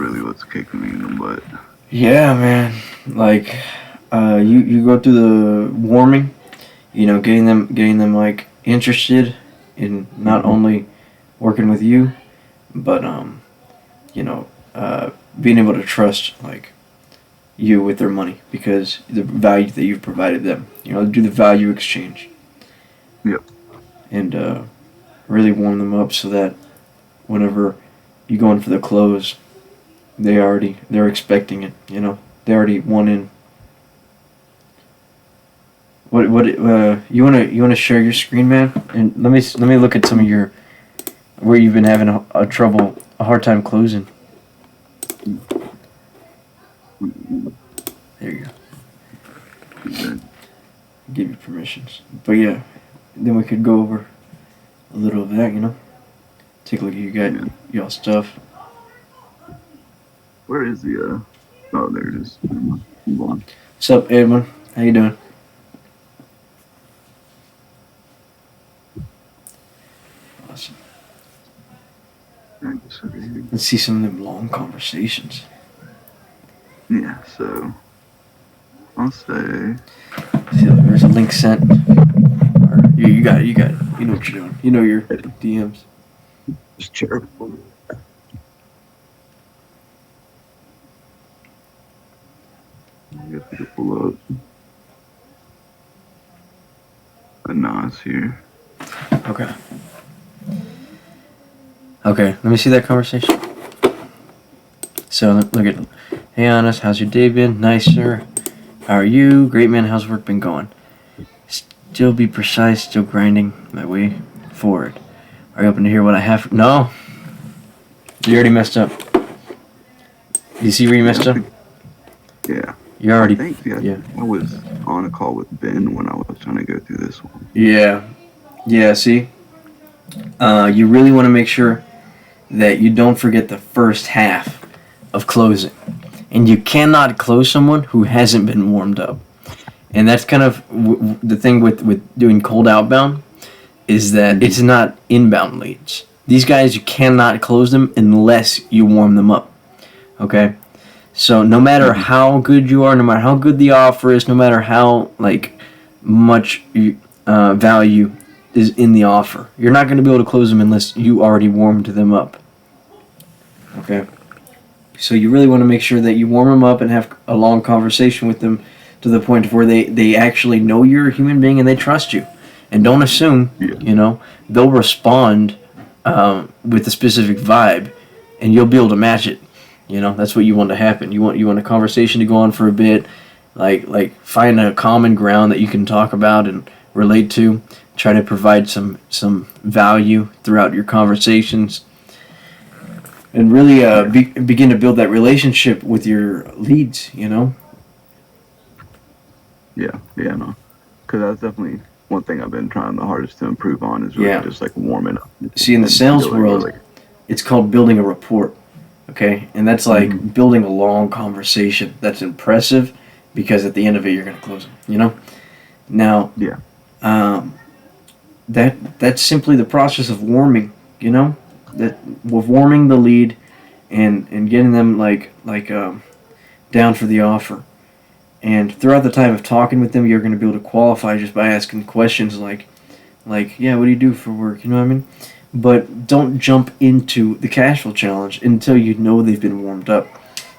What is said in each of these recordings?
really what's kicking me in the butt. Yeah, man. Like, you go through the warming, getting them like interested in not Mm-hmm. only working with you, but you know, being able to trust like you with their money because the value that you've provided them. Do the value exchange Yep. and really warm them up so that whenever you go in for the close, they're expecting it. They already want in. What you wanna share your screen, man? And let me look at some of your where you've been having a hard time closing. There you go. Good. Give you permissions. But yeah, then we could go over a little of that. Take a look at Yeah. y'all stuff. Where is the Oh, there it is. Never mind. Move on. What's up, Edwin? How you doing? Awesome. I guess over here. Let's see some of them long conversations. Yeah, so I'll say See, there's a link sent. You got it. You got it. You know what you're doing. You know your DMs. it's charitable. I guess we could pull up a Nas here. Okay. Okay. Let me see that conversation. So look at. Hey, Honest. How's your day been? Nice, sir. How are you? Great, man. How's work been going? Still be precise. Still grinding my way forward. Are you open to hear what I have? No. You already messed up. You see where you messed up? Yeah. You I already. think Yeah. I was on a call with Ben when I was trying to go through this one. Yeah. Yeah. See. You really want to make sure that you don't forget the first half of closing. And you cannot close someone who hasn't been warmed up. And that's kind of the thing with doing cold outbound is that it's not inbound leads. These guys, you cannot close them unless you warm them up. Okay? So no matter how good you are, no matter how good the offer is, no matter how much value is in the offer, you're not going to be able to close them unless you already warmed them up. Okay? So you really want to make sure that you warm them up and have a long conversation with them to the point where they actually know you're a human being and they trust you. And don't assume, they'll respond with a specific vibe and you'll be able to match it. That's what you want to happen. You want a conversation to go on for a bit, like find a common ground that you can talk about and relate to. Try to provide some value throughout your conversations. And really begin to build that relationship with your leads, Yeah, no. Because that's definitely one thing I've been trying the hardest to improve on is really just like warming up. See, in the sales world, it's called building a rapport, okay? And that's like building a long conversation that's impressive because at the end of it, you're going to close them, Now, yeah, that's simply the process of warming, that with warming the lead and getting them down for the offer. And throughout the time of talking with them, you're going to be able to qualify just by asking questions like, yeah, what do you do for work? You know what I mean? But don't jump into the cash flow challenge until you know they've been warmed up.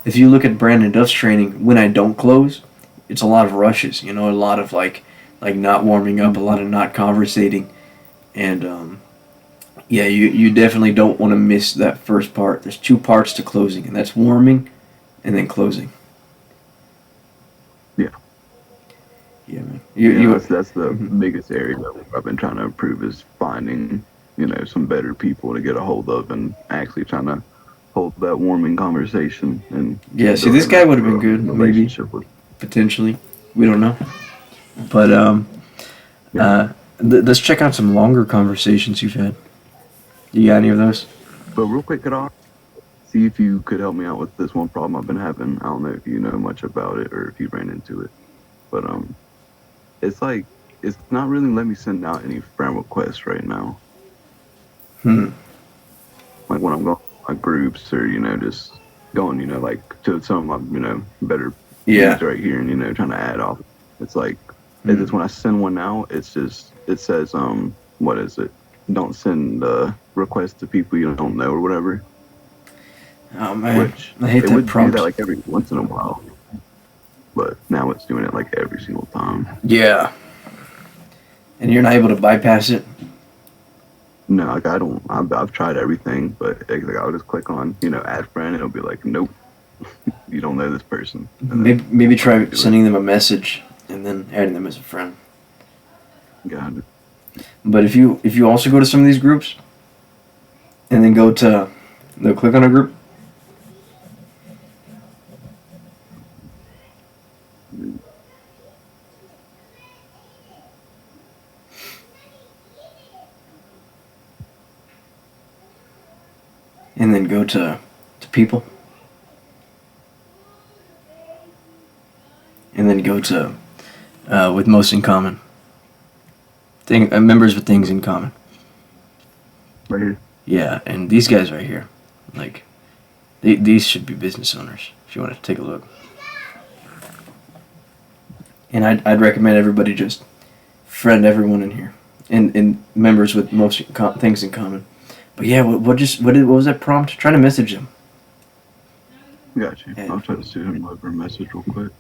If you look at Brandon Duff's training, when I don't close, it's a lot of rushes. A lot of like not warming up, a lot of not conversating, and yeah, you definitely don't want to miss that first part. There's two parts to closing, and that's warming and then closing. yeah. Yeah, man. That's the biggest area that I've been trying to improve is finding, some better people to get a hold of and actually trying to hold that warming conversation and Yeah, see, this guy would have been good, maybe, relationship with. potentially. We don't know. But let's check out some longer conversations you've had. You got any of those? But real quick, could I see if you could help me out with this one problem I've been having? I don't know if you know much about it or if you ran into it, but it's like it's not really letting me send out any friend requests right now. Like when I'm going to my groups or just going, like to some of my, better Yeah. views right here, and trying to add off. It's like it's Mm. just when I send one out, it says what is it? Don't send requests to people you don't know or whatever. Oh man, Which I hate it that would do that prompt. like every once in a while, but now it's doing it like every single time. Yeah, and you're not able to bypass it. No, like I don't. I've tried everything, but like, I'll just click on add friend, and it'll be like, nope, you don't know this person, and then Maybe won't let me try do it. sending them a message and then adding them as a friend. Got it. But if you also go to some of these groups and then go to click on a group and then go to people and then go to with most in common members with things in common. Right here. Yeah, and these guys right here, like these should be business owners. If you want to take a look, and I'd recommend everybody just friend everyone in here, and members with most things in common. But yeah, what was that prompt? Try to message them. Got you. And, I'll try to shoot him over a message real quick.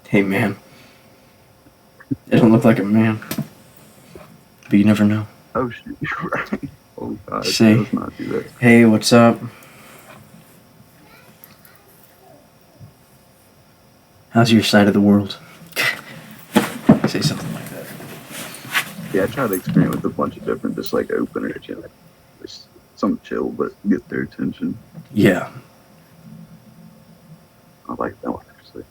hey man, it don't look like a man, but you never know. Oh shit, you're right. Oh god, Say, let's not do that. hey, what's up? How's your side of the world? Say something like that. Yeah, I tried to experiment with a bunch of different, just like openers, just some chill, but get their attention. Yeah. I like that one actually.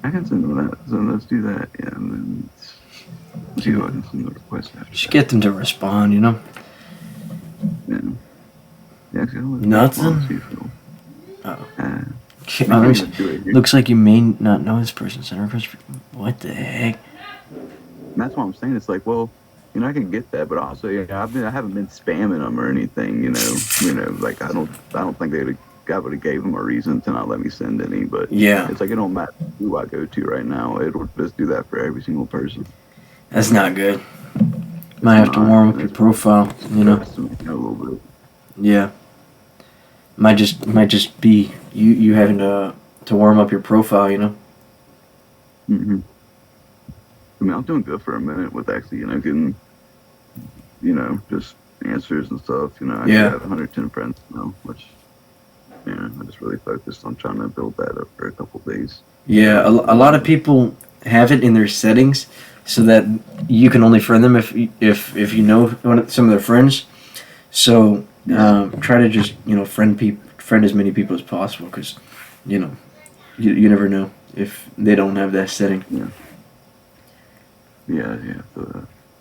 I can send them that. So let's do that. Yeah, and then let's see what I can send the request after. Just get them to respond, you know? Yeah. Yeah, actually, Nothing? Oh. Looks like you may not know this person. What the heck? And that's what I'm saying. It's like, well, I can get that, but also, I haven't been spamming them or anything. Like I don't think I would have gave them a reason to not let me send any. But Yeah. it's like it don't matter who I go to right now. It'll just do that for every single person. That's not good. Might have to warm up your profile, you know? A little bit. Yeah. Might just be you having to warm up your profile, you know? Mm-hmm. I mean, I'm doing good for a minute with actually, getting, just answers and stuff. I have 110 friends now, which, I just really focused on trying to build that up for a couple days. Yeah, a lot of people have it in their settings so that you can only friend them if you know some of their friends. So try to just friend as many people as possible because you never know if they don't have that setting. Yeah.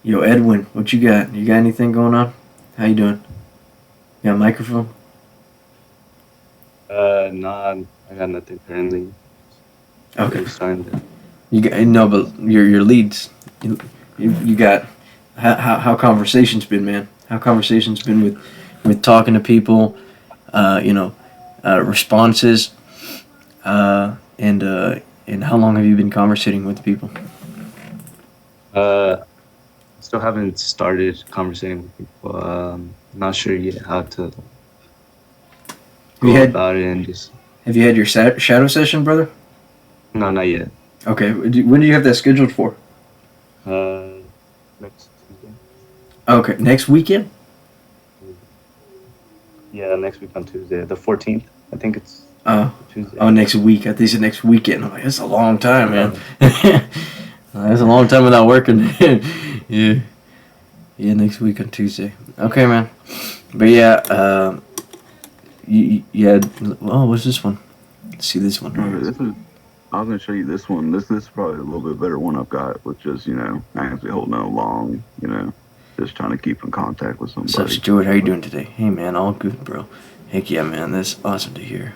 Yo, Edwin, what you got? You got anything going on? How you doing? You got a microphone? Nah, I got nothing currently. Okay. Signed. You got but your leads. You got how conversations been, man? How conversations been with talking to people, responses, and how long have you been conversating with people? Still haven't started conversating with people. Not sure yet how to go about it and just. Have you had your shadow session, brother? No, not yet. Okay. When do you have that scheduled for? Next Tuesday. Okay, next weekend? Yeah, next week on Tuesday, the 14th. I think it's Tuesday. Oh, next week. I think it's next weekend. I'm like, that's a long time, man. That's a long time without working. Yeah. Yeah, next week on Tuesday. Okay, man. But yeah, you had. Oh, what's this one? Let's see this one. I was going to show you this one. This is probably a little bit better one I've got, which is, actually holding it along, just trying to keep in contact with somebody. What's up, Stuart? How you doing today? Hey, man, all good, bro. Heck yeah, man. That's awesome to hear.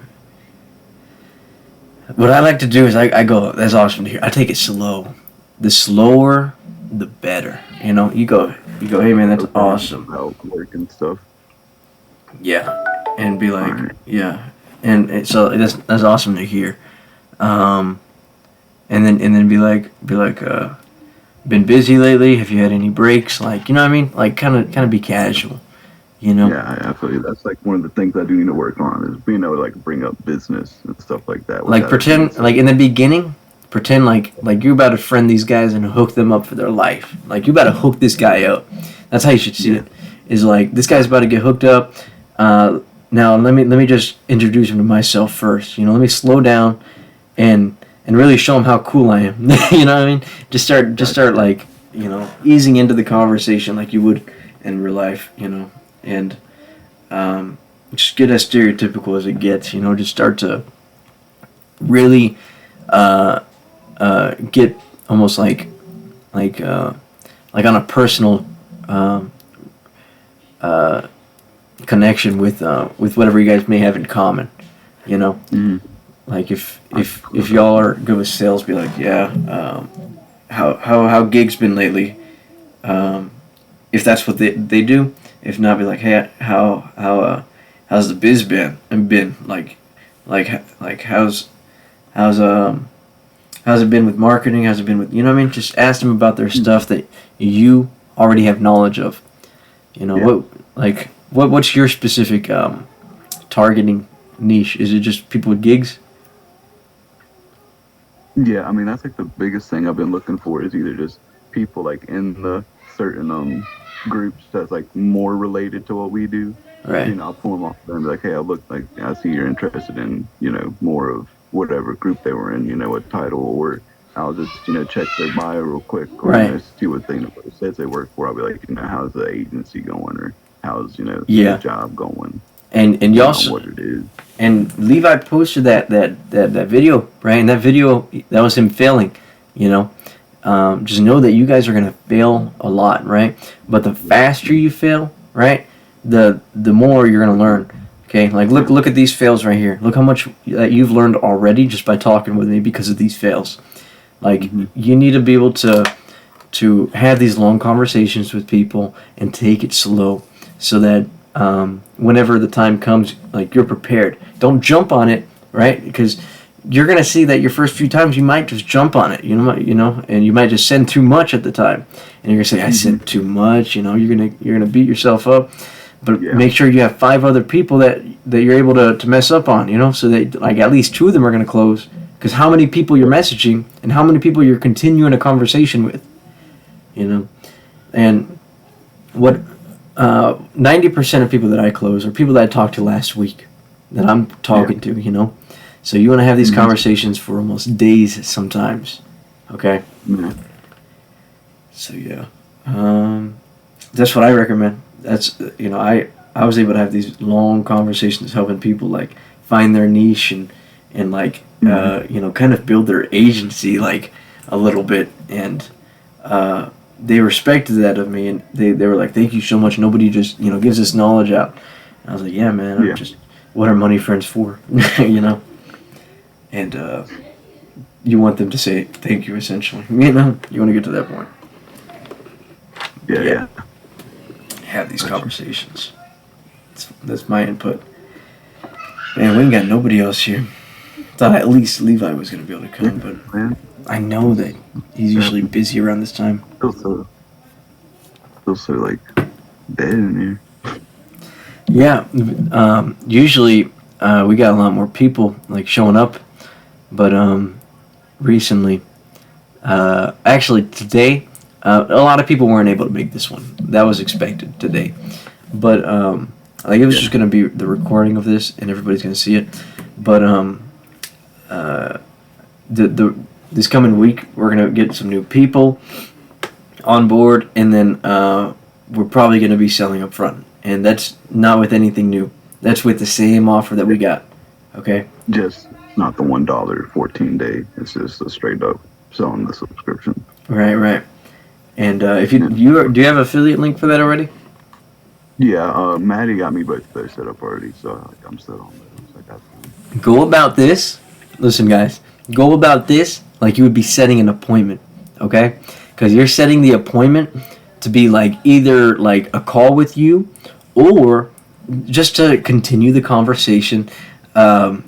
What I like to do is I go, that's awesome to hear. I take it slow. The slower, the better. You go You go, hey man, that's Okay. awesome. About work and stuff. Yeah, and be like, Alright. yeah, and so that's awesome to hear. Um, and then be like, been busy lately? Have you had any breaks? Like, you know what I mean? Like, kind of be casual, you know? Yeah, I feel you. That's like one of the things I do need to work on is being able to like bring up business and stuff like that. Like Without it being pretend, so. like in the beginning, pretend like you're about to friend these guys and hook them up for their life. Like you about to hook this guy up. That's how you should see Yeah. it. Is like this guy's about to get hooked up. Now let me just introduce him to myself first. You know, let me slow down and really show him how cool I am. You know what I mean? Just start like, you know, easing into the conversation like you would in real life. You know, and just get as stereotypical as it gets. You know, just start to really get almost like on a personal connection with whatever you guys may have in common. You know, Mhm. like if y'all are good with sales, be like, yeah, how gigs been lately? If that's what they do. If not, be like, hey, how's the biz been like how's it been with marketing? How's it been with, you know what I mean? Just ask them about their stuff that you already have knowledge of. You know, Yeah. what's your specific targeting niche? Is it just people with gigs? Yeah, I mean that's like the biggest thing I've been looking for is either just people like in the certain groups that's like more related to what we do. Right. I'll pull them off and be like, hey, I look like I see you're interested in more of whatever group they were in, what title, or I'll just check their bio real quick, or Right. see what thing it says they work for. I'll be like, how's the agency going, or how's the Yeah. job going, And y'all what it is. and Levi posted that video, right? And that video, that was him failing, you know. Just know that you guys are gonna fail a lot, right? But the faster you fail, right, the more you're gonna learn. Okay, like look at these fails right here. Look how much that you've learned already just by talking with me because of these fails. Like Mhm. you need to be able to have these long conversations with people and take it slow, so that whenever the time comes, like you're prepared. Don't jump on it, right? Because you're gonna see that your first few times you might just jump on it, and you might just send too much at the time, and you're gonna say I sent too much. You're gonna beat yourself up. But Yeah. make sure you have 5 other people that you're able to mess up on, so that like at least 2 of them are gonna close. Because how many people you're messaging and how many people you're continuing a conversation with, and what 90% of people that I close are people that I talked to last week that I'm talking to. So you want to have these conversations for almost days sometimes, okay? Yeah. So yeah, that's what I recommend. That's I was able to have these long conversations helping people like find their niche and like kind of build their agency like a little bit, and they respected that of me, and they were like, thank you so much, nobody just gives this knowledge out. And I was like, yeah man, I'm Yeah. just, what are money friends for? And you want them to say thank you, essentially. You want to get to that point. Yeah. Have these Gotcha. conversations. That's my input. Man, we ain't got nobody else here. Thought at least Levi was gonna be able to come, but Man, I know that he's usually busy around this time. feels so like dead in here. Yeah, usually we got a lot more people like showing up, but recently, actually today, a lot of people weren't able to make this one. That was expected today, but like it was just gonna be the recording of this, and everybody's gonna see it. But this coming week we're gonna get some new people on board, and then we're probably gonna be selling up front, and that's not with anything new. That's with the same offer that we got. Okay. Just not the $1 14-day. It's just a straight up selling the subscription. Right. And if do you have affiliate link for that already? Yeah, Maddie got me both of those set up already, so like, I'm set on those. I got them. Go about this. Listen, guys. Go about this like you would be setting an appointment. Okay? Because you're setting the appointment to be like either like a call with you, or just to continue the conversation, via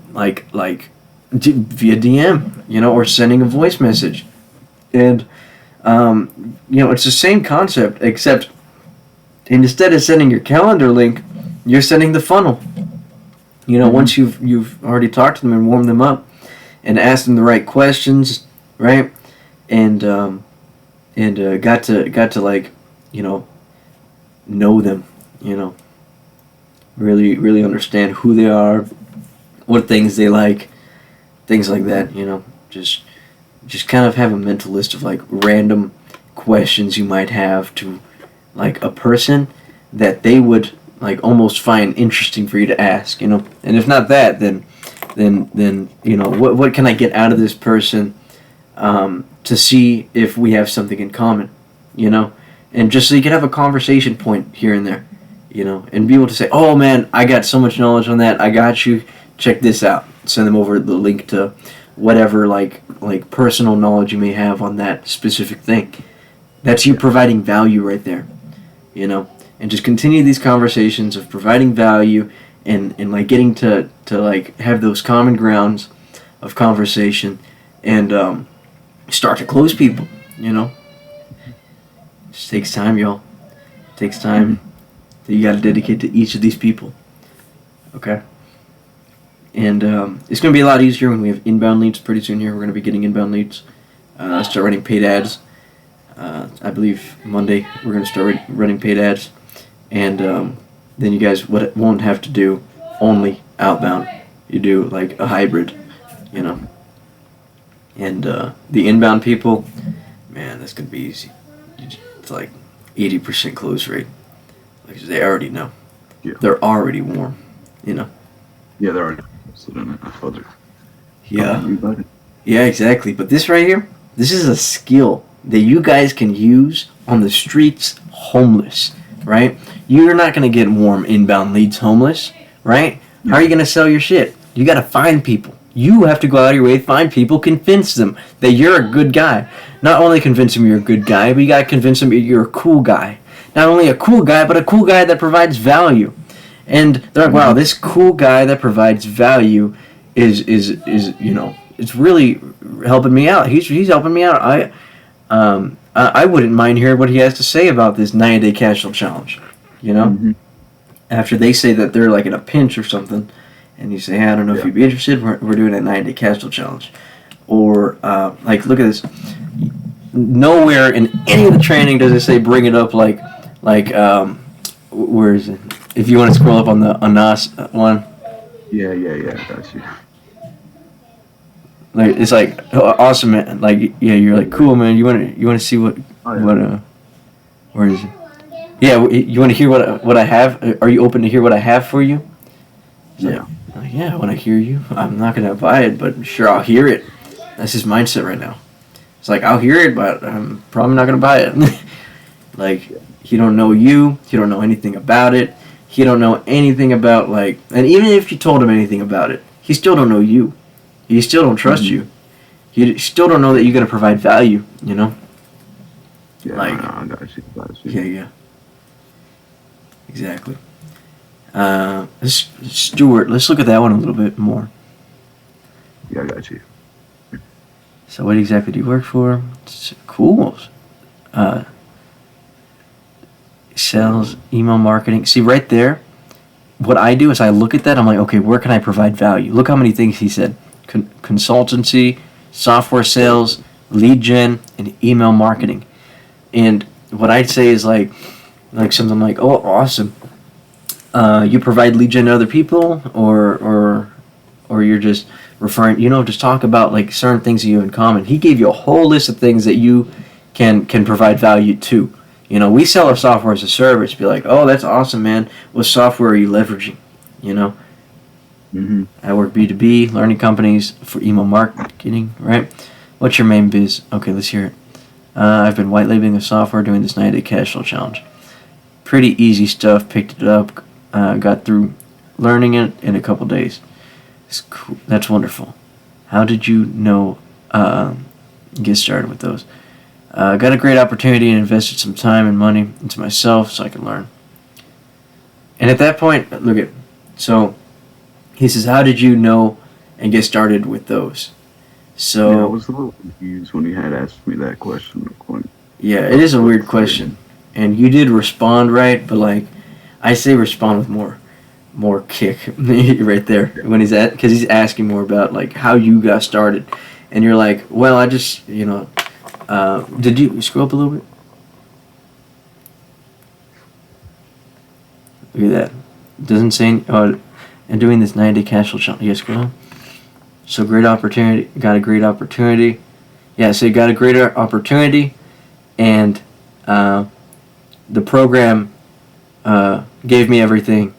DM, or sending a voice message. And it's the same concept, except instead of sending your calendar link, you're sending the funnel. Once you've already talked to them and warmed them up and asked them the right questions, right? And got to like, know them, really understand who they are, what things they like, things like that, just kind of have a mental list of like random questions you might have to like a person that they would like almost find interesting for you to ask, and if not that, then what can I get out of this person, to see if we have something in common, and just so you can have a conversation point here and there, and be able to say, oh man, I got so much knowledge on that, I got you, check this out, send them over the link to whatever like personal knowledge you may have on that specific thing. That's you providing value right there, and just continue these conversations of providing value and like getting to like have those common grounds of conversation, and start to close people, It just takes time, y'all. It takes time that you got to dedicate to each of these people. Okay? And it's going to be a lot easier when we have inbound leads pretty soon here. We're going to be getting inbound leads. Start running paid ads. I believe Monday we're going to start running paid ads. And then you guys won't have to do only outbound. You do like a hybrid, And the inbound people, man, that's going to be easy. It's like 80% close rate. Because they already know. Yeah. They're already warm, Yeah, they're already interested in it. I told you. Yeah. Yeah, exactly. But this right here, this is a skill that you guys can use on the streets homeless, right? You're not going to get warm inbound leads homeless, right? Yeah. How are you going to sell your shit? You got to find people. You have to go out of your way, find people, convince them that you're a good guy. Not only convince them you're a good guy, but you got to convince them you're a cool guy. Not only a cool guy, but a cool guy that provides value. And they're like, wow, this cool guy that provides value is it's really helping me out. He's helping me out. I wouldn't mind hearing what he has to say about this 90-day cash flow challenge. After they say that they're like in a pinch or something, and you say, hey, I don't know if you'd be interested. We're doing a 90-day cash flow challenge, or like look at this. Nowhere in any of the training does it say bring it up like where is it? If you want to scroll up on the Anas one. Yeah, got you. Like it's like awesome, man. Like you're like cool, man. You want to see what where is it? Yeah, you want to hear what I have? Are you open to hear what I have for you? Yeah. Yeah, I want to hear you. I'm not gonna buy it, but sure, I'll hear it. That's his mindset right now. It's like I'll hear it, but I'm probably not gonna buy it. Like he don't know you. He don't know anything about it. He don't know anything about like, and even if you told him anything about it, he still don't know you. He still don't trust you. He still don't know that you're gonna provide value. Yeah, like I got you. Yeah. Exactly. Stuart, let's look at that one a little bit more. Yeah, I got you. So what exactly do you work for? Cool. Sales, email marketing. See right there, what I do is I look at that, I'm like, okay, where can I provide value? Look how many things he said. Consultancy, software sales, lead gen, and email marketing. And what I'd say is like something like, oh, awesome. You provide lead gen to other people, or you're just referring, just talk about like certain things that you have in common. He gave you a whole list of things that you can provide value to. We sell our software as a service. Be like, oh, that's awesome, man. What software are you leveraging? I work B2B, learning companies for email marketing, right? What's your main biz? Okay, let's hear it. I've been white labeling the software, doing this 90-day cash flow challenge. Pretty easy stuff. Picked it up. Got through learning it in a couple days. It's cool. That's wonderful. How did you know? Get started with those. Got a great opportunity and invested some time and money into myself so I could learn. And at that point, look at, so he says, how did you know and get started with those? So Yeah, I was a little confused when he had asked me that question. yeah, it is a weird question, and you did respond right, but like I say, respond with more kick right there when because he's asking more about like how you got started, and you're like, well, I just did you scroll up a little bit? Look at that. It doesn't say and doing this 90-day cash flow challenge. Yes, scroll. So great opportunity. Got a great opportunity. Yeah, so you got a great opportunity, and the program gave me everything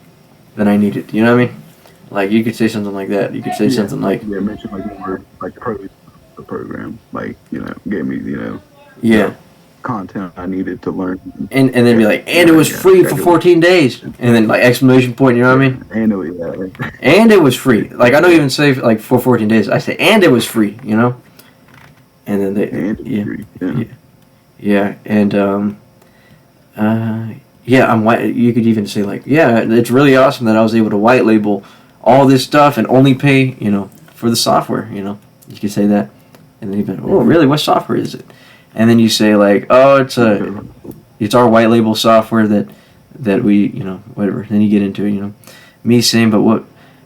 that I needed. You know what I mean? Like you could say something like that. You could say something like mention like more like the program, like gave me yeah. Content I needed to learn, And then be like, and it was free for 14 days, and then like exclamation point. You know what I mean? And it was free. Like I don't even say like for 14 days. I say and it was free. You know. And then they yeah and I'm white. You could even say like, yeah, it's really awesome that I was able to white label all this stuff and only pay for the software. You could say that, and then even, oh really, what software is it? And then you say like, oh, it's our white label software that we whatever. Then you get into me saying,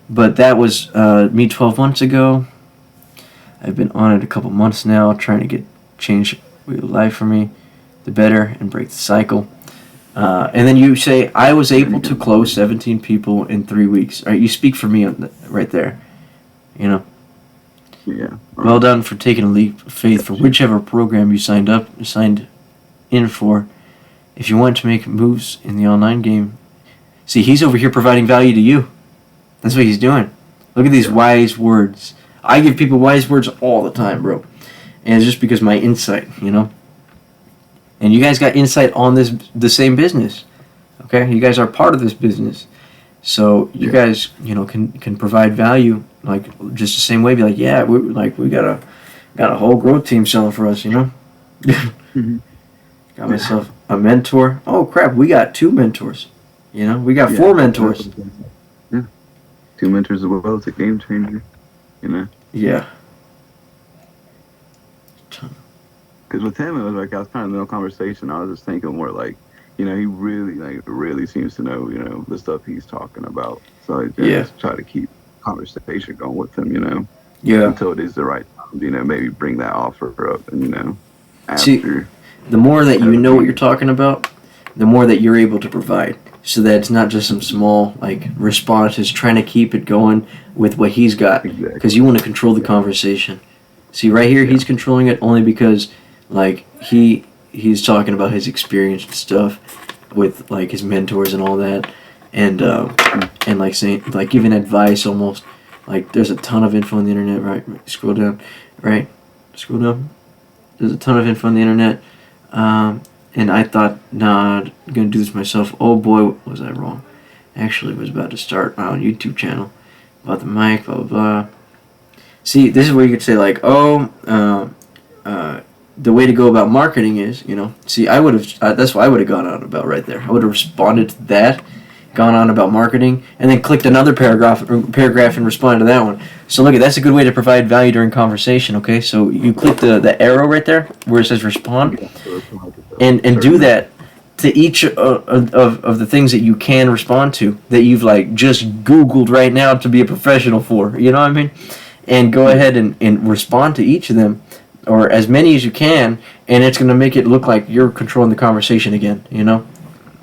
but that was me 12 months ago. I've been on it a couple months now, trying to change life for me, the better, and break the cycle. And then you say, I was able to close 17 people in 3 weeks. All right, you speak for me right there. Yeah. Well done for taking a leap of faith for whichever program you signed in for. If you want to make moves in the online game, see, he's over here providing value to you. That's what he's doing. Look at these wise words. I give people wise words all the time, bro. And it's just because my insight, And you guys got insight on the same business. Okay? You guys are part of this business. So you guys, can provide value like just the same way. Be like, yeah, we got a whole growth team selling for us, Mm-hmm. Got myself a mentor. Oh crap, we got 2 mentors. We got 4 mentors. Yeah. 2 mentors as well. It's a game changer. Yeah. Because with him, it was like I was kind of in a conversation. I was just thinking more like, he really seems to know, the stuff he's talking about. So I just try to keep conversation going with him, Yeah. until it is the right time, maybe bring that offer up and, after. See, the more that you know what you're talking about, the more that you're able to provide. So that it's not just some small response. It's trying to keep it going with what he's got, because you want to control the conversation. See, right here, he's controlling it only because he's talking about his experience and stuff with his mentors and all that, and saying giving advice almost. There's a ton of info on the internet. Right, scroll down. Right, scroll down. There's a ton of info on the internet. And I thought, nah, I'm going to do this myself. Oh boy, was I wrong. Actually, was about to start my own YouTube channel. About the mic, blah, blah, blah. See, this is where you could say the way to go about marketing is, See, I would have, that's what I would have gone on about right there. I would have responded to that, gone on about marketing, and then clicked another paragraph and responded to that one. So look, that's a good way to provide value during conversation, okay? So you click the arrow right there where it says respond, and do that to each of the things that you can respond to, that you've just Googled right now to be a professional for, you know what I mean? And go ahead and respond to each of them, or as many as you can, and it's going to make it look like you're controlling the conversation again,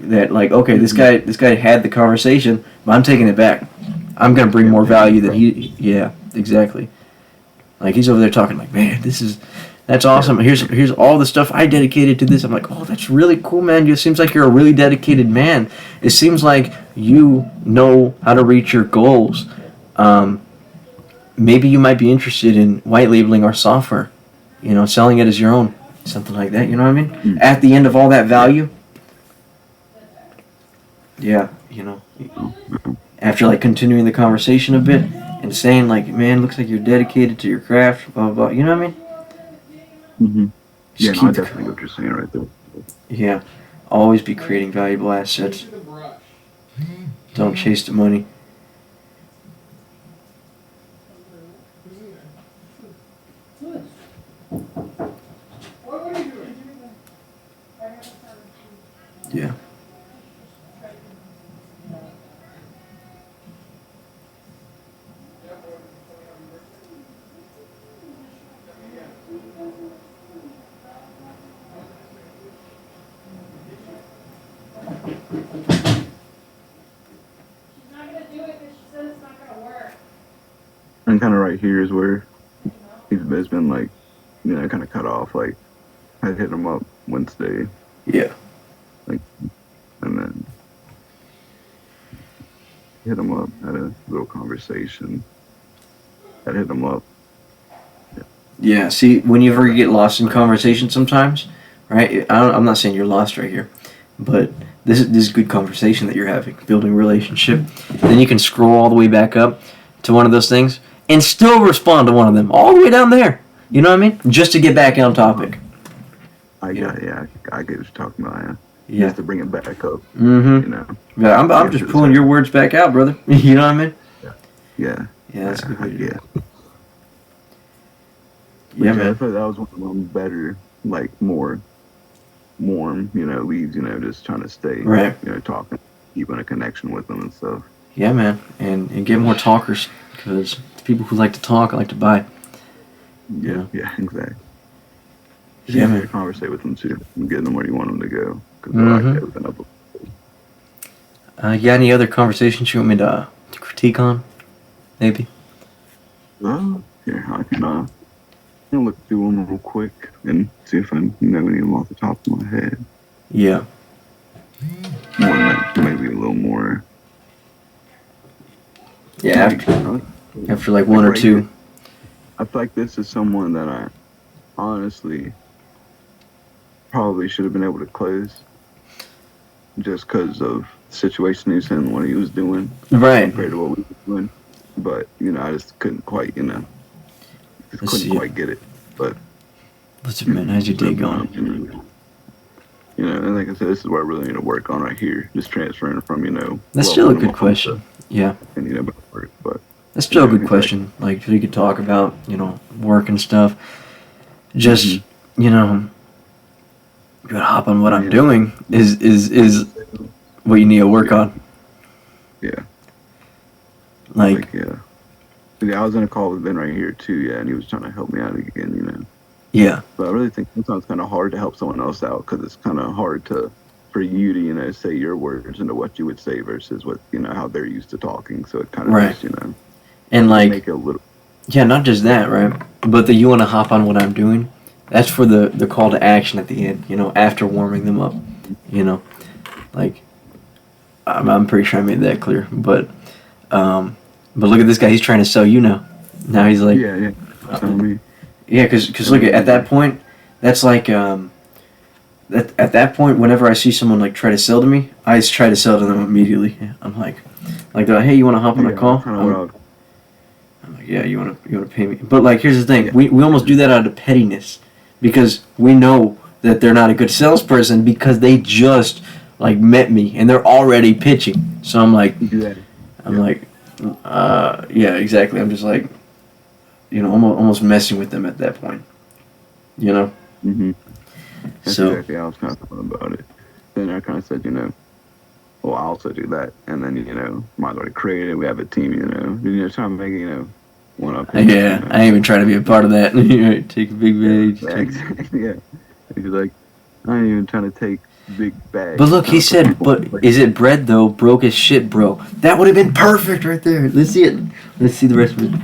That okay, this guy had the conversation, but I'm taking it back. I'm gonna bring more value than he. Yeah, exactly. He's over there talking man, that's awesome. Here's all the stuff I dedicated to this. I'm like, oh, that's really cool, man. It seems like you're a really dedicated man. It seems like you know how to reach your goals. Maybe you might be interested in white labeling our software. Selling it as your own, something like that. You know what I mean? Mm-hmm. At the end of all that value. Yeah, after continuing the conversation a bit and saying man, looks like you're dedicated to your craft, blah blah blah. You know what I mean? Mm-hmm. Just No, I keep the, definitely get what you're saying right there. yeah, always be creating valuable assets. Don't chase the money. Yeah. And kind of right here is where it's been like, kind of cut off. Like I hit him up Wednesday, Yeah. like, and then hit him up, had a little conversation. I hit him up. Yeah. See, whenever you get lost in conversation, sometimes, right? I'm not saying you're lost right here, but this is good conversation that you're having, building a relationship. Then you can scroll all the way back up to one of those things and still respond to one of them all the way down there. You know what I mean? Just to get back on topic. I get what you're talking about. Yeah. Yeah. Just to bring it back up. Mm-hmm. Yeah, I'm just pulling your words back out, brother. You know what I mean? Yeah. Yeah, that's a good way to do it. But Yeah, I man. feel like that was one of them better, like more warm, leads, just trying to stay, Right. Talking, keeping a connection with them and stuff. Yeah, man. And get more talkers, because the people who like to talk like to buy. Yeah, exactly. Yeah, man. Conversate with them too, and getting them where you want them to go. Because you got any other conversations you want me to critique on? Maybe. Here, I can look through them real quick and see if I know any of them off the top of my head. Yeah. One that maybe a little more. Yeah. After like one or two. Here, I feel like this is someone that I honestly probably should have been able to close, just because of the situation he's in, what he was doing, right, compared to what we were doing. But I just couldn't quite, couldn't quite get it. But listen, man, how's your day going? And like I said, this is where I really need to work on right here, just transferring from That's still a good question. Yeah. And work, but that's still a good question. Like, you could talk about work and stuff. Just you gotta hop on what I'm doing is what you need to work on. Yeah. Like yeah. I was in a call with Ben right here too, and he was trying to help me out again, Yeah. But I really think sometimes it's kind of hard to help someone else out, because it's kind of hard for you to, say your words into what you would say versus what, how they're used to talking. So it kind of right. just, and like, make it a little. Yeah, not just that, right? But that you want to hop on what I'm doing. That's for the call to action at the end, after warming them up, like, I'm pretty sure I made that clear, but look at this guy, he's trying to sell you now. Now he's like, Yeah, because look at that point, that's like at that point, whenever I see someone like try to sell to me, I just try to sell to them immediately. I'm like, hey, you want to hop on a call? I'm like, yeah, you want to pay me? But like, here's the thing, we almost do that out of pettiness, because we know that they're not a good salesperson because they just like met me and they're already pitching. So I'm like, yeah, exactly. I'm just like, almost messing with them at that point. Mm-hmm. That's So exactly how I was kind of thought about it. Then I kind of said, well, I also do that, and then might already created. We have a team, trying to make one up. Yeah, I ain't even trying to be a part of that. Take a big bag. Yeah, exactly. Yeah, he's like, I ain't even trying to take big bags. But look, he said, but is it bread though? Broke as shit, bro. That would have been perfect right there. Let's see it. Let's see the rest of it.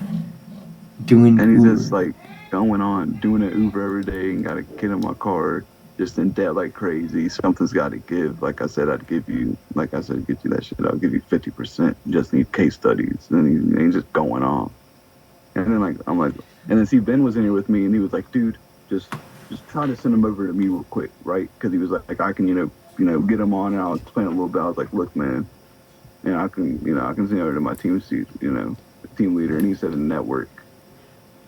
Doing. And he's Uber. just like going on, doing an Uber every day, and gotta get in my car, just in debt like crazy. Something's got to give. Like I said, get you that shit. I'll give you 50%. Just need case studies. And he's just going on. And then I'm like, and then see, Ben was in here with me, and he was like, dude, just try to send him over to me real quick, right? Because he was like, I can, get him on, and I'll explain a little bit. I was like, look, man, I can send over to my team leader, and he said a network.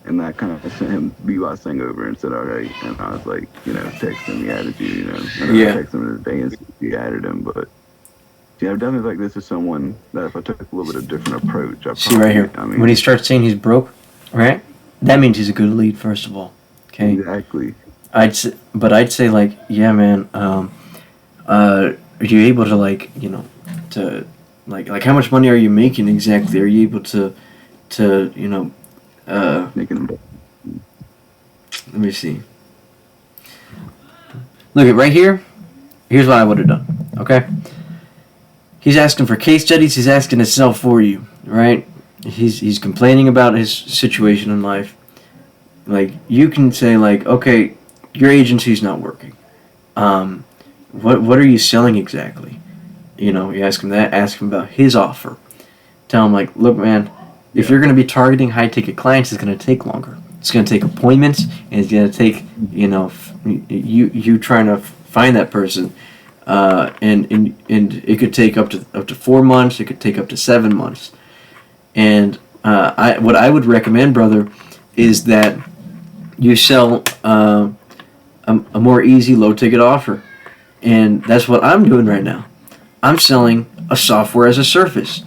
And I kind of sent him BY thing over and said, all right. And I was like, texting me added you, and Yeah. I texted him today and he added him. But yeah, I definitely like this is someone that if I took a little bit of different approach, I See right here. When he starts saying he's broke, right? That means he's a good lead, first of all. Okay. Exactly. I'd say like, yeah, man. Are you able to like, to like how much money are you making exactly? Are you able to Making him. let me see. Look at right here. Here's what I would have done. Okay. He's asking for case studies. He's asking to sell for you, right? He's complaining about his situation in life. Like you can say like, okay, your agency's not working. What are you selling exactly? You ask him that. Ask him about his offer. Tell him like, look, man, if you're going to be targeting high ticket clients, it's going to take longer. It's going to take appointments, and it's going to take you trying to find that person, and it could take up to 4 months. It could take up to 7 months. And what I would recommend, brother, is that you sell a more easy low ticket offer, and that's what I'm doing right now. I'm selling a software as a service,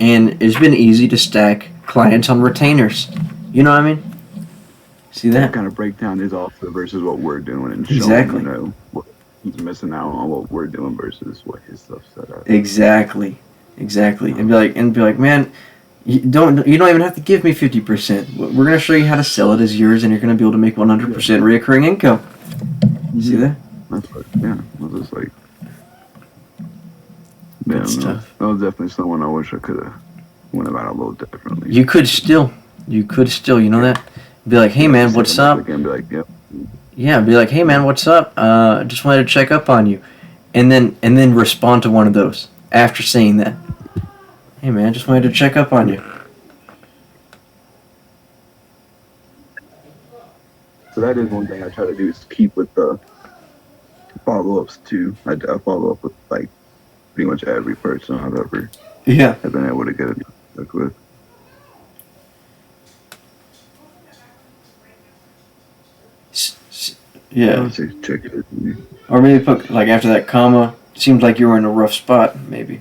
and it's been easy to stack clients on retainers. You know what I mean? See that? Kind of break down his offer versus what we're doing and show Exactly. him, what he's missing out on what we're doing versus what his stuff's set up. Exactly. And be like, man, you don't even have to give me 50%. We're gonna show you how to sell it as yours, and you're gonna be able to make 100% recurring income. See that? That's what, yeah. I was just like, yeah, Good stuff. that was definitely someone I wish I could have went about a little differently. You could still, that. Be like, hey man, what's up? Again, be like, yep. Yeah, be like, hey man, what's up? Just wanted to check up on you, and then respond to one of those after saying that. Hey man, just wanted to check up on you. So that is one thing I try to do is keep with the follow-ups too. I follow up with like pretty much every person I've ever been able to get in touch with. Yeah. Check it. Or maybe put like after that comma. Seems like you were in a rough spot. Maybe.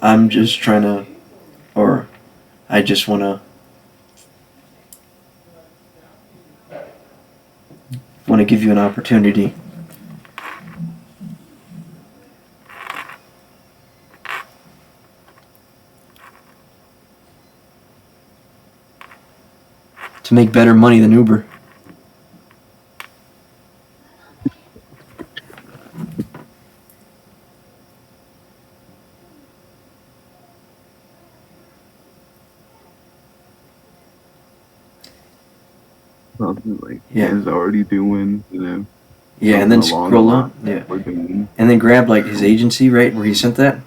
I'm just trying to, or I just want to give you an opportunity to make better money than Uber. Something like he's already doing, Yeah, and then scroll up. Yeah. And then grab like his agency, right, where he sent that,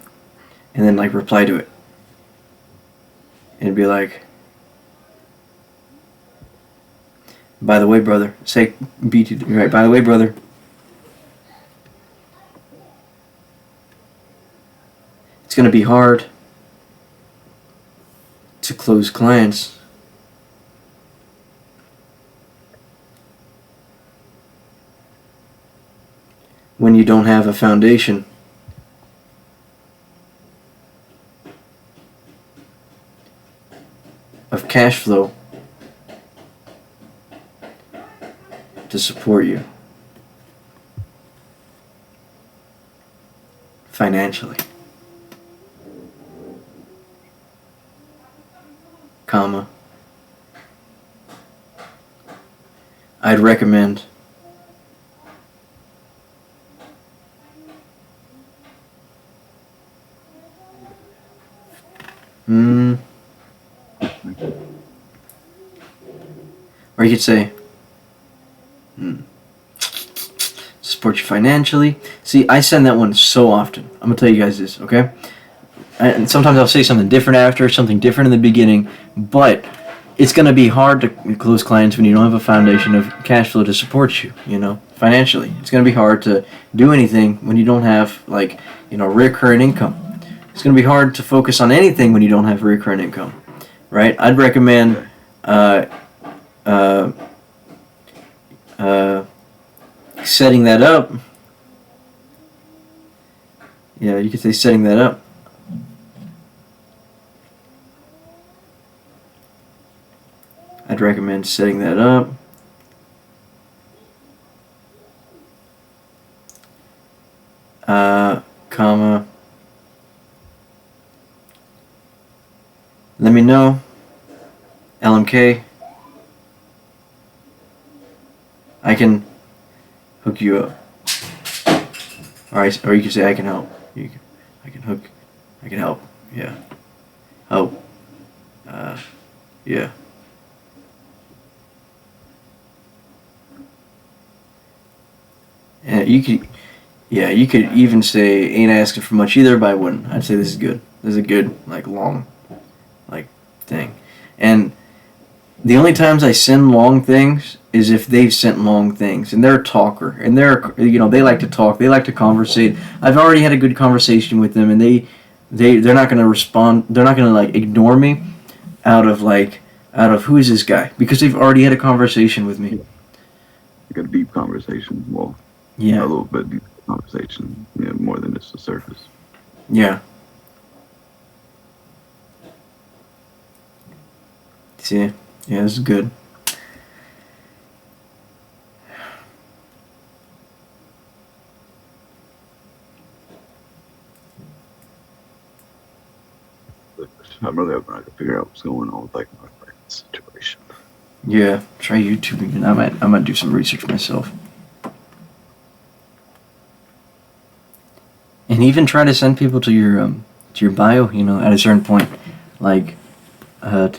and then like reply to it. And be like, by the way, brother, say BT, right, by the way, brother, it's going to be hard to close clients when you don't have a foundation of cash flow to support you financially, comma, I'd recommend or you could say support you financially. See, I send that one so often. I'm gonna tell you guys this, okay? And sometimes I'll say something different after, something different in the beginning, but it's going to be hard to close clients when you don't have a foundation of cash flow to support you, financially. It's going to be hard to do anything when you don't have, like, recurring income. It's going to be hard to focus on anything when you don't have recurring income, right? I'd recommend setting that up. Yeah, you could say setting that up. I'd recommend setting that up. Comma. Let me know. LMK. I can hook you up. Or you can say I can help. I can help. Yeah. Help. Yeah. And you could even say ain't asking for much either, but I wouldn't. I'd say this is good. This is a good, like, long, like, thing. And the only times I send long things is if they've sent long things, and they're a talker, and they like to talk, they like to conversate. I've already had a good conversation with them, and they're not gonna respond. They're not gonna, like, ignore me out of who is this guy, because they've already had a conversation with me. Like a deep conversation. Well, yeah, a little bit deep conversation. Yeah, more than just the surface. Yeah. See, yeah, this is good. I'm really hoping I can figure out what's going on with, like, my friend's situation. Yeah, try YouTubing, and I might do some research myself. And even try to send people to your bio, at a certain point, like, never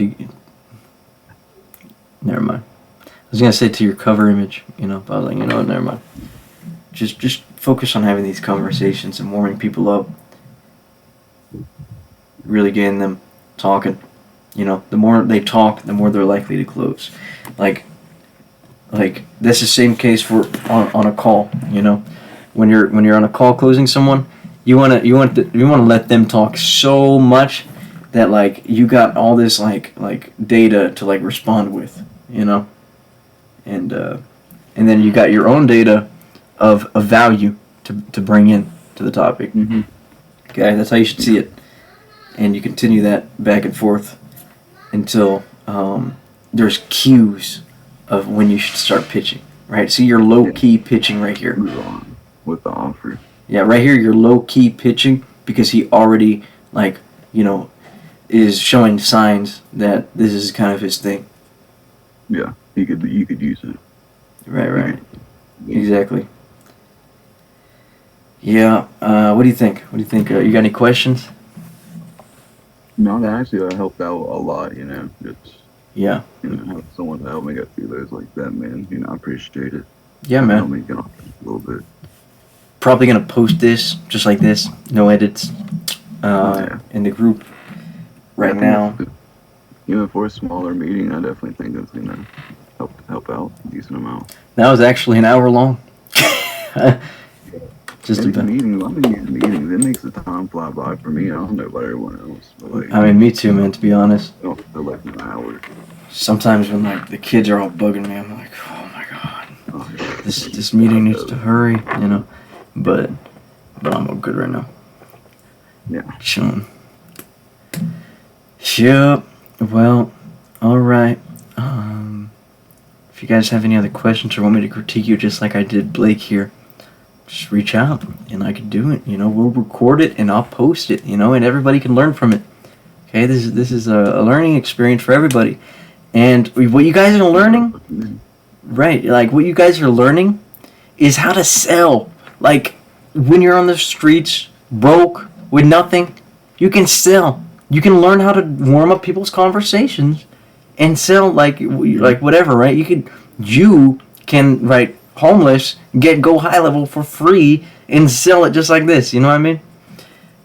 mind. I was gonna say to your cover image, but I was like, never mind. Just focus on having these conversations and warming people up. Really getting them talking. The more they talk, the more they're likely to close. Like that's the same case for on a call. When you're on a call closing someone, you want to let them talk so much that, like, you got all this like data to, like, respond with, and then you got your own data of value to bring in to the topic. Mm-hmm. Okay, that's how you should see it, and you continue that back and forth until there's cues of when you should start pitching. Right, see, you're low key pitching right here. With the offer. Yeah, right here you're low key pitching because he already, like, is showing signs that this is kind of his thing. Yeah, you could use it. Right. Exactly. Yeah. What do you think? You got any questions? No, that actually helped out a lot. Just have someone to help me get through those like that, man. I appreciate it. Yeah, man. Help me get off a little bit. Probably gonna post this just like this, no edits, in the group right now. For a smaller meeting, I definitely think it's gonna help out a decent amount. That was actually an hour long. Just about. Meetings, it makes the time fly by for me. I don't know about everyone else, but, like, I mean, me too, man. To be honest. I don't feel like an hour. Sometimes when, like, the kids are all bugging me, I'm like, oh my god, this meeting needs to hurry, But I'm all good right now. Yeah. Chilling. Yep. Well, all right. If you guys have any other questions or want me to critique you just like I did Blake here, just reach out and I can do it. We'll record it and I'll post it. And everybody can learn from it. Okay, this is a learning experience for everybody. And what you guys are learning, right? Like, what you guys are learning is how to sell. Like, when you're on the streets, broke, with nothing, you can sell. You can learn how to warm up people's conversations and sell, like whatever, right? You can, right, homeless, go high level for free and sell it just like this, you know what I mean?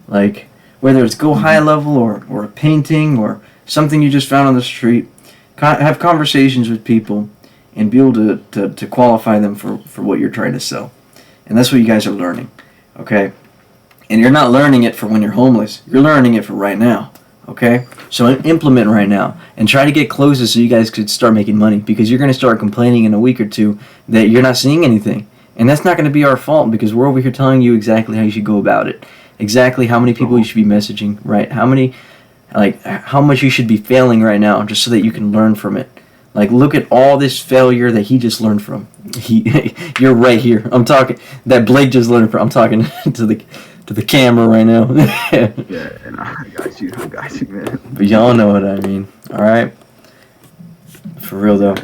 Like, whether it's go high level or a painting or something you just found on the street, have conversations with people and be able to qualify them for what you're trying to sell. And that's what you guys are learning, okay? And you're not learning it for when you're homeless. You're learning it for right now, okay? So implement right now and try to get closes so you guys could start making money, because you're going to start complaining in a week or two that you're not seeing anything. And that's not going to be our fault, because we're over here telling you exactly how you should go about it, exactly how many people you should be messaging, right? How much you should be failing right now, just so that you can learn from it. Like, look at all this failure that he just learned from. You're right here. I'm talking that Blake just learned from. I'm talking to the camera right now. Yeah, and I got you, man. But y'all know what I mean. All right. For real though,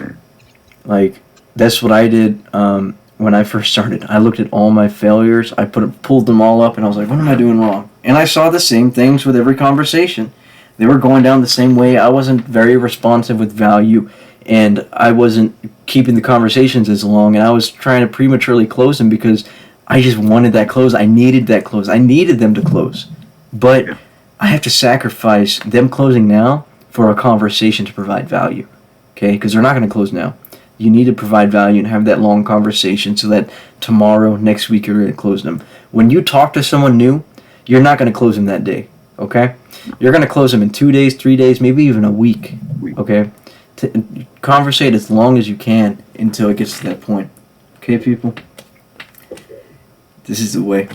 like that's what I did when I first started. I looked at all my failures. I pulled them all up, and I was like, "What am I doing wrong?" And I saw the same things with every conversation. They were going down the same way. I wasn't very responsive with value, and I wasn't keeping the conversations as long, and I was trying to prematurely close them because I just wanted that close. I needed that close. I needed them to close. But I have to sacrifice them closing now for a conversation to provide value, okay? Because they're not going to close now. You need to provide value and have that long conversation so that tomorrow, next week, you're going to close them. When you talk to someone new, you're not going to close them that day, okay? You're going to close them in 2 days, 3 days, maybe even a week, okay? Conversate as long as you can until it gets to that point. Okay, people? This is the way.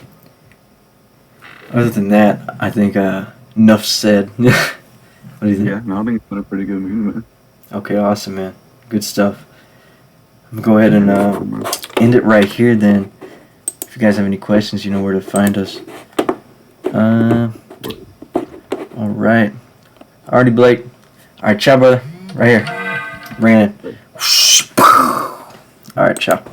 Other than that, I think enough said. What do you think? Yeah, no, I think it's been a pretty good meeting, man. Okay, awesome, man. Good stuff. I'm going to go ahead and end it right here then. If you guys have any questions, you know where to find us. Alright. Alrighty, Blake. Alright, ciao, brother. Right here. Bring it in. Alright, ciao.